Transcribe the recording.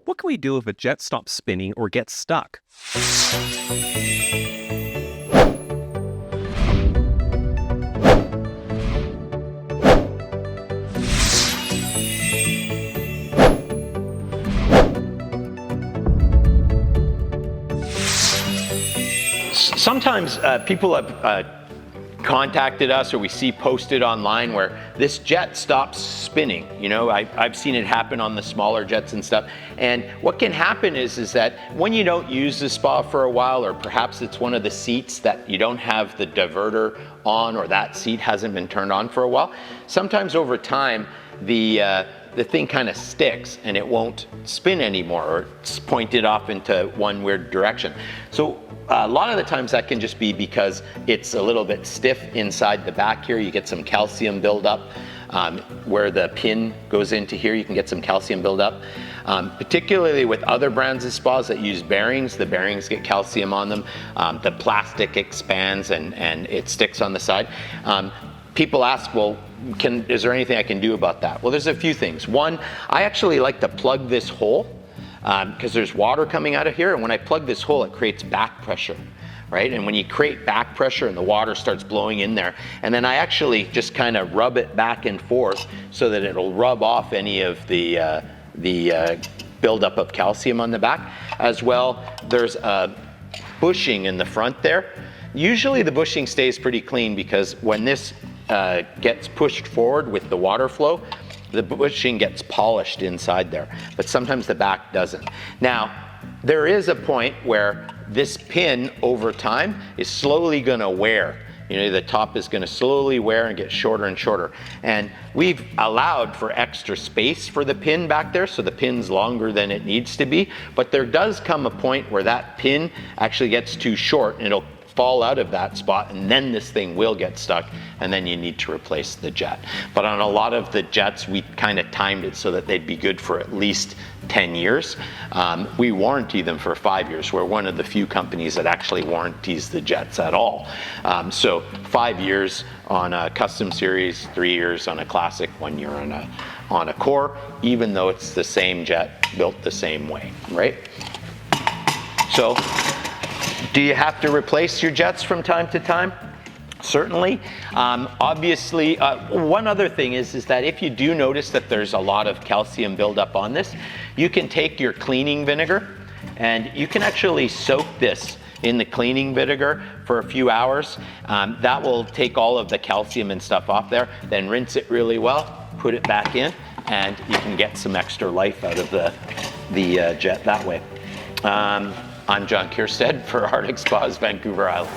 What can we do if a jet stops spinning or gets stuck? Sometimes people have contacted us, or we see posted online where this jet stops spinning. You know, I've seen it happen on the smaller jets and stuff. And what can happen is that when you don't use the spa for a while, or perhaps it's one of the seats that you don't have the diverter on, or that seat hasn't been turned on for a while, sometimes over time the thing kind of sticks and it won't spin anymore, or it's pointed off into one weird direction. So a lot of the times that can just be because it's a little bit stiff inside the back here. You get some calcium buildup where the pin goes into here. You can get some calcium buildup. Particularly with other brands of spas that use bearings, the bearings get calcium on them. The plastic expands and it sticks on the side. People ask, well, is there anything I can do about that? Well, there's a few things. One, I actually like to plug this hole because there's water coming out of here, and when I plug this hole, it creates back pressure, right? And when you create back pressure and the water starts blowing in there, and then I actually just kind of rub it back and forth so that it'll rub off any of the buildup of calcium on the back. As well, there's a bushing in the front there. Usually the bushing stays pretty clean because when this gets pushed forward with the water flow, the bushing gets polished inside there, but sometimes the back doesn't. Now, there is a point where this pin over time is slowly gonna wear. You know, the top is gonna slowly wear and get shorter and shorter. And we've allowed for extra space for the pin back there, so the pin's longer than it needs to be, but there does come a point where that pin actually gets too short and it'll fall out of that spot, and then this thing will get stuck, and then you need to replace the jet. But on a lot of the jets, we kind of timed it so that they'd be good for at least 10 years. We warranty them for 5 years. We're one of the few companies that actually warranties the jets at all. So 5 years on a custom series, 3 years on a classic, 1 year on a core, even though it's the same jet built the same way, right? So, do you have to replace your jets from time to time? Certainly. Obviously, one other thing is that if you do notice that there's a lot of calcium buildup on this, you can take your cleaning vinegar and you can actually soak this in the cleaning vinegar for a few hours. That will take all of the calcium and stuff off there, then rinse it really well, put it back in, and you can get some extra life out of the jet that way. I'm John Keirstead for Arctic Spas, Vancouver Island.